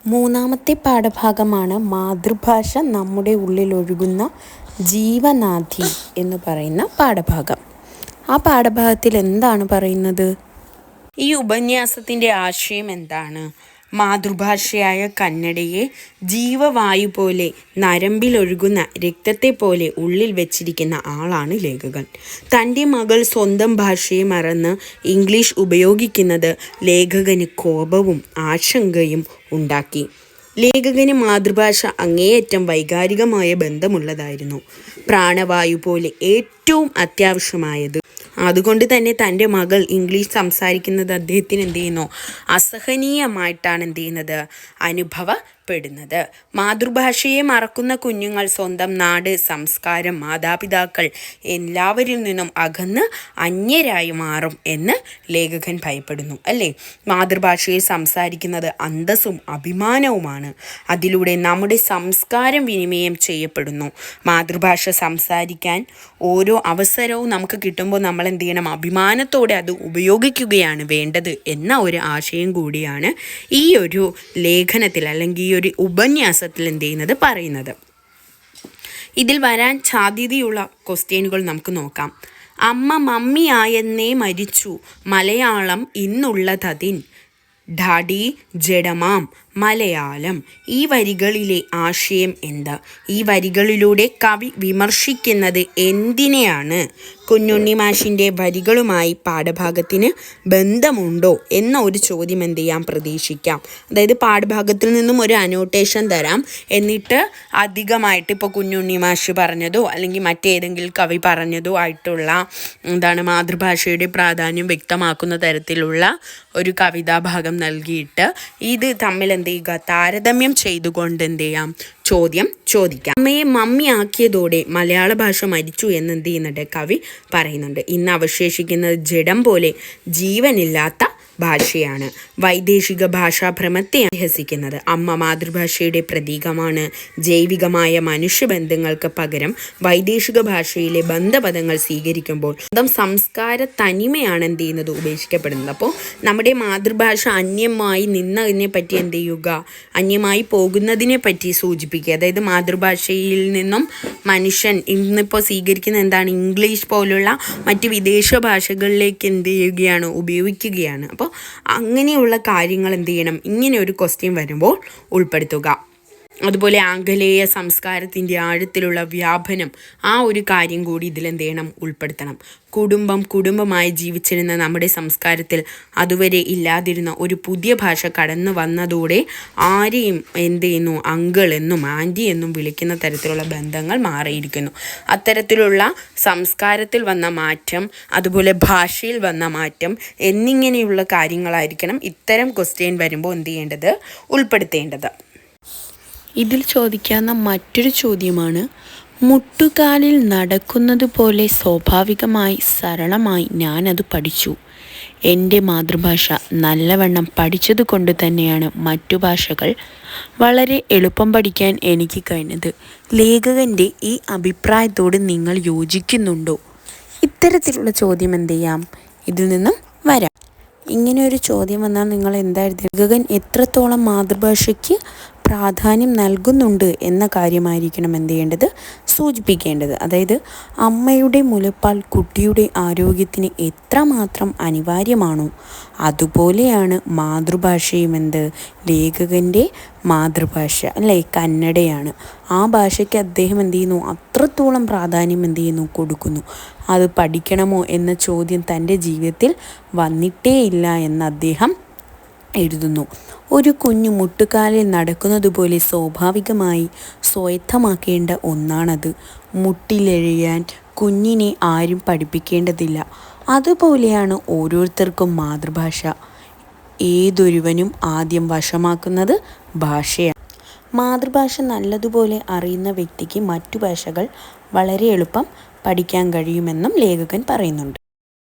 മൂന്നാമത്തെ പാഠഭാഗമാണ് മാതൃഭാഷ നമ്മുടെ ഉള്ളിലൊഴുകുന്ന ജീവനാധി എന്ന് പറയുന്ന പാഠഭാഗം. ആ പാഠഭാഗത്തിൽ എന്താണ് പറയുന്നത്? ഈ ഉപന്യാസത്തിൻ്റെ ആശയം എന്താണ്? മാതൃഭാഷയായ കന്നഡയെ ജീവവായു പോലെ, നരമ്പിലൊഴുകുന്ന രക്തത്തെ പോലെ ഉള്ളിൽ വെച്ചിരിക്കുന്ന ആളാണ് ലേഖകൻ. തൻ്റെ മകൾ സ്വന്തം ഭാഷയെ മറന്ന് ഇംഗ്ലീഷ് ഉപയോഗിക്കുന്നത് ലേഖകന് കോപവും ആശങ്കയും ഉണ്ടാക്കി. ലേഖകന് മാതൃഭാഷ അങ്ങേയറ്റം വൈകാരികമായ ബന്ധമുള്ളതായിരുന്നു. പ്രാണവായു പോലെ ഏറ്റവും അത്യാവശ്യമായത്. അതുകൊണ്ട് തന്നെ തൻ്റെ മകൾ ഇംഗ്ലീഷ് സംസാരിക്കുന്നത് അദ്ദേഹത്തിന് അസഹനീയമായിട്ടാണ് അനുഭവപ്പെടുന്നത്. മാതൃഭാഷയെ മറക്കുന്ന കുഞ്ഞുങ്ങൾ സ്വന്തം നാട്, സംസ്കാരം, മാതാപിതാക്കൾ എല്ലാവരിൽ നിന്നും അകന്ന് അന്യരായി മാറും എന്ന് ലേഖകൻ ഭയപ്പെടുന്നു. അല്ലേ? മാതൃഭാഷയെ സംസാരിക്കുന്നത് അന്തസ്സും അഭിമാനവുമാണ്. അതിലൂടെ നമ്മുടെ സംസ്കാരം വിനിമയം ചെയ്യപ്പെടുന്നു. മാതൃഭാഷ സംസാരിക്കാൻ ഓരോ അവസരവും നമുക്ക് കിട്ടുമ്പോൾ നമ്മൾ അഭിമാനത്തോടെ അത് ഉപയോഗിക്കുകയാണ് വേണ്ടത് എന്ന ഒരു ആശയം കൂടിയാണ് ഈ ഒരു ലേഖനത്തിൽ അല്ലെങ്കിൽ ഈ ഒരു ഉപന്യാസത്തിൽ പറയുന്നത്. ഇതിൽ വരാൻ സാധ്യതയുള്ള ക്വസ്റ്റ്യനുകൾ നമുക്ക് നോക്കാം. അമ്മ മമ്മിയായെന്നേ മരിച്ചു, മലയാളം ഇന്നുള്ളതതിൻ. ഡാഡി ജഡമാം മലയാളം. ഈ വരികളിലെ ആശയം എന്താ? ഈ വരികളിലൂടെ കവി വിമർശിക്കുന്നത് എന്തിനെയാണ്? കുഞ്ഞുണ്ണി മാഷിൻ്റെ വരികളുമായി പാഠഭാഗത്തിന് ബന്ധമുണ്ടോ എന്ന ഒരു ചോദ്യം പ്രതീക്ഷിക്കാം. അതായത് പാഠഭാഗത്തിൽ നിന്നും ഒരു അനോട്ടേഷൻ തരാം, എന്നിട്ട് അധികമായിട്ട് ഇപ്പോൾ കുഞ്ഞുണ്ണി മാഷ് പറഞ്ഞതോ അല്ലെങ്കിൽ മറ്റേതെങ്കിലും കവി പറഞ്ഞതോ ആയിട്ടുള്ള മാതൃഭാഷയുടെ പ്രാധാന്യം വ്യക്തമാക്കുന്ന തരത്തിലുള്ള ഒരു കവിതാഭാഗം നൽകിയിട്ട് ഇത് തമ്മിൽ താരതമ്യം ചെയ്തുകൊണ്ട് ചോദ്യം ചോദിക്കാം. അമ്മയെ മമ്മിയാക്കിയതോടെ മലയാള ഭാഷ മരിച്ചു എന്ന് കവി പറയുന്നുണ്ട്. ഇന്ന് അവശേഷിക്കുന്നത് ജഡം പോലെ ജീവനില്ലാത്ത ഭാഷയാണ്. വൈദേശിക ഭാഷാഭ്രമത്തെ അഭ്യസിക്കുന്നത്. അമ്മ മാതൃഭാഷയുടെ പ്രതീകമാണ്. ജൈവികമായ മനുഷ്യബന്ധങ്ങൾക്ക് പകരം വൈദേശിക ഭാഷയിലെ ബന്ധപദങ്ങൾ സ്വീകരിക്കുമ്പോൾ സ്വന്തം സംസ്കാര തനിമയാണ് ഉപേക്ഷിക്കപ്പെടുന്നത്. അപ്പോൾ നമ്മുടെ മാതൃഭാഷ അന്യമായി നിന്നതിനെ പറ്റി അന്യമായി പോകുന്നതിനെ പറ്റി സൂചിപ്പിക്കുക. അതായത് മാതൃഭാഷയിൽ നിന്നും മനുഷ്യൻ ഇന്നിപ്പോൾ സ്വീകരിക്കുന്ന ഇംഗ്ലീഷ് പോലുള്ള മറ്റ് വിദേശ ഭാഷകളിലേക്ക് ഉപയോഗിക്കുകയാണ്. അപ്പോൾ അങ്ങനെയുള്ള കാര്യങ്ങൾ ഇങ്ങനെ ഒരു ക്വസ്റ്റ്യൻ വരുമ്പോൾ ഉൾപ്പെടുത്തുക. അതുപോലെ ആംഗലേയ സംസ്കാരത്തിൻ്റെ ആഴത്തിലുള്ള വ്യാപനം, ആ ഒരു കാര്യം കൂടി ഇതിൽ ഉൾപ്പെടുത്തണം. കുടുംബമായി ജീവിച്ചിരുന്ന നമ്മുടെ സംസ്കാരത്തിൽ അതുവരെ ഇല്ലാതിരുന്ന ഒരു പുതിയ ഭാഷ കടന്നു വന്നതോടെ ആരെയും അങ്കിൾ എന്നും ആൻറ്റി എന്നും വിളിക്കുന്ന തരത്തിലുള്ള ബന്ധങ്ങൾ മാറിയിരിക്കുന്നു. അത്തരത്തിലുള്ള സംസ്കാരത്തിൽ വന്ന മാറ്റം, അതുപോലെ ഭാഷയിൽ വന്ന മാറ്റം എന്നിങ്ങനെയുള്ള കാര്യങ്ങളായിരിക്കണം ഇത്തരം ക്വസ്റ്റ്യൻ വരുമ്പോൾ ഉൾപ്പെടുത്തേണ്ടത്. ഇതിൽ ചോദിക്കാവുന്ന മറ്റൊരു ചോദ്യമാണ്, മുട്ടുകാലിൽ നടക്കുന്നത് പോലെ സ്വാഭാവികമായി സരളമായി ഞാനത് പഠിച്ചു. എൻ്റെ മാതൃഭാഷ നല്ലവണ്ണം പഠിച്ചതുകൊണ്ട് തന്നെയാണ് മറ്റു ഭാഷകൾ വളരെ എളുപ്പം പഠിക്കാൻ എനിക്ക് കഴിഞ്ഞത്. ലേഖകൻ്റെ ഈ അഭിപ്രായത്തോട് നിങ്ങൾ യോജിക്കുന്നുണ്ടോ? ഇത്തരത്തിലുള്ള ചോദ്യം ഇതിൽ നിന്നും വരാം. ഇങ്ങനെ ഒരു ചോദ്യം വന്നാൽ നിങ്ങൾ ലേഖകൻ എത്രത്തോളം മാതൃഭാഷയ്ക്ക് പ്രാധാന്യം നൽകുന്നുണ്ട് എന്ന കാര്യമായിരിക്കണം സൂചിപ്പിക്കേണ്ടത്. അതായത് അമ്മയുടെ മുലപ്പാൽ കുട്ടിയുടെ ആരോഗ്യത്തിന് എത്രമാത്രം അനിവാര്യമാണോ അതുപോലെയാണ് മാതൃഭാഷയും ലേഖകൻ്റെ മാതൃഭാഷ കന്നഡയാണ്. ആ ഭാഷയ്ക്ക് അദ്ദേഹം അത്രത്തോളം പ്രാധാന്യം കൊടുക്കുന്നു. അത് പഠിക്കണമോ എന്ന ചോദ്യം തൻ്റെ ജീവിതത്തിൽ വന്നിട്ടേയില്ല എന്ന് അദ്ദേഹം എഴുതുന്നു. ഒരു കുഞ്ഞു മുട്ടുകാലിൽ നടക്കുന്നത് പോലെ സ്വാഭാവികമായി സ്വായത്തമാക്കേണ്ട ഒന്നാണത്. മുട്ടിലെഴയാൻ കുഞ്ഞിനെ ആരും പഠിപ്പിക്കേണ്ടതില്ല. അതുപോലെയാണ് ഓരോരുത്തർക്കും മാതൃഭാഷ. ഏതൊരുവനും ആദ്യം വശമാക്കുന്നത് ഭാഷയാണ്. മാതൃഭാഷ നല്ലതുപോലെ അറിയുന്ന വ്യക്തിക്ക് മറ്റു ഭാഷകൾ വളരെ എളുപ്പം പഠിക്കാൻ കഴിയുമെന്നും ലേഖകൻ പറയുന്നുണ്ട്.